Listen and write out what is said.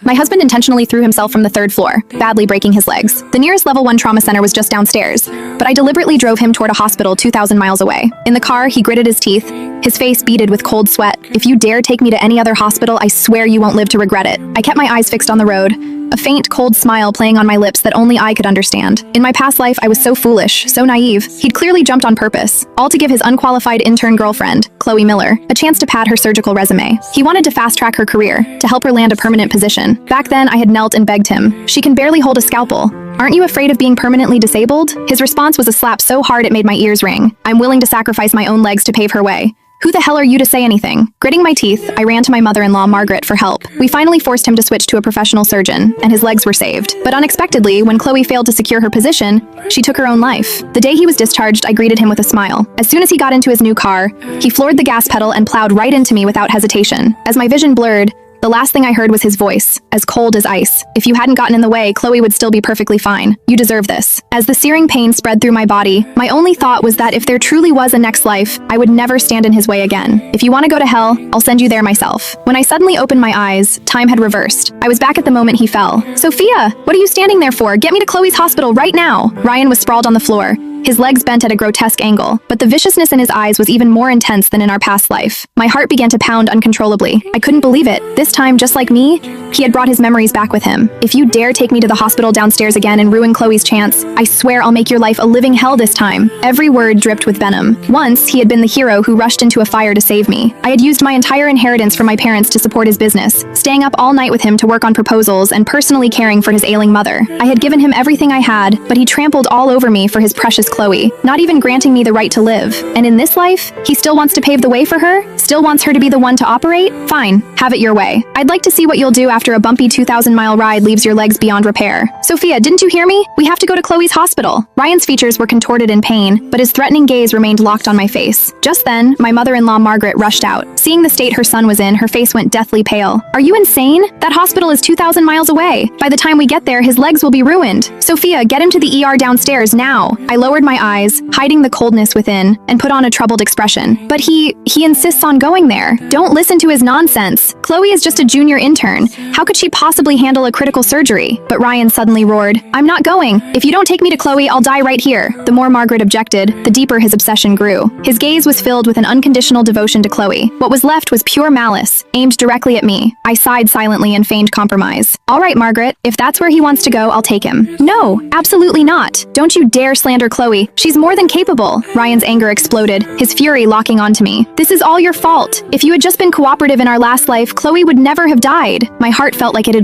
My husband intentionally threw himself from the third floor, badly breaking his legs. The nearest level 1 trauma center was just downstairs, but I deliberately drove him toward a hospital 2,000 miles away. In the car, he gritted his teeth, his face beaded with cold sweat. "If you dare take me to any other hospital, I swear you won't live to regret it." I kept my eyes fixed on the road, a faint, cold smile playing on my lips that only I could understand. In my past life, I was so foolish, so naive. He'd clearly jumped on purpose, all to give his unqualified intern girlfriend, Chloe Miller, a chance to pad her surgical resume. He wanted to fast-track her career, to help her land a permanent position. Back then, I had knelt and begged him. "She can barely hold a scalpel. Aren't you afraid of being permanently disabled?" His response was a slap so hard it made my ears ring. "I'm willing to sacrifice my own legs to pave her way. Who the hell are you to say anything?" Gritting my teeth, I ran to my mother-in-law, Margaret, for help. We finally forced him to switch to a professional surgeon, and his legs were saved. But unexpectedly, when Chloe failed to secure her position, she took her own life. The day he was discharged, I greeted him with a smile. As soon as he got into his new car, he floored the gas pedal and plowed right into me without hesitation. As my vision blurred, the last thing I heard was his voice, as cold as ice. "If you hadn't gotten in the way, Chloe would still be perfectly fine. You deserve this." As the searing pain spread through my body, my only thought was that if there truly was a next life, I would never stand in his way again. "If you want to go to hell, I'll send you there myself." When I suddenly opened my eyes, time had reversed. I was back at the moment he fell. "Sophia, what are you standing there for? Get me to Chloe's hospital right now." Ryan was sprawled on the floor, his legs bent at a grotesque angle, but the viciousness in his eyes was even more intense than in our past life. My heart began to pound uncontrollably. I couldn't believe it. This time, just like me, he had brought his memories back with him. "If you dare take me to the hospital downstairs again and ruin Chloe's chance, I swear I'll make your life a living hell this time." Every word dripped with venom. Once, he had been the hero who rushed into a fire to save me. I had used my entire inheritance from my parents to support his business, staying up all night with him to work on proposals and personally caring for his ailing mother. I had given him everything I had, but he trampled all over me for his precious Chloe, not even granting me the right to live. And in this life, he still wants to pave the way for her? Still wants her to be the one to operate? Fine, have it your way. I'd like to see what you'll do after a bumpy 2,000-mile ride leaves your legs beyond repair. "Sophia, didn't you hear me? We have to go to Chloe's hospital." Ryan's features were contorted in pain, but his threatening gaze remained locked on my face. Just then, my mother-in-law Margaret rushed out. Seeing the state her son was in, her face went deathly pale. "Are you insane? That hospital is 2,000 miles away. By the time we get there, his legs will be ruined. Sophia, get him to the ER downstairs now." I lowered my eyes, hiding the coldness within, and put on a troubled expression. "But he insists on going there. Don't listen to his nonsense. Chloe is just a junior intern. How could she possibly handle a critical surgery?" But Ryan suddenly roared, "I'm not going. If you don't take me to Chloe, I'll die right here." The more Margaret objected, the deeper his obsession grew. His gaze was filled with an unconditional devotion to Chloe. What was left was pure malice, aimed directly at me. I sighed silently and feigned compromise. "All right, Margaret, if that's where he wants to go, I'll take him." "No, absolutely not. Don't you dare slander Chloe. She's more than capable." Ryan's anger exploded, his fury locking onto me. "This is all your fault. If you had just been cooperative in our last life, Chloe would never have died." My heart felt like it had been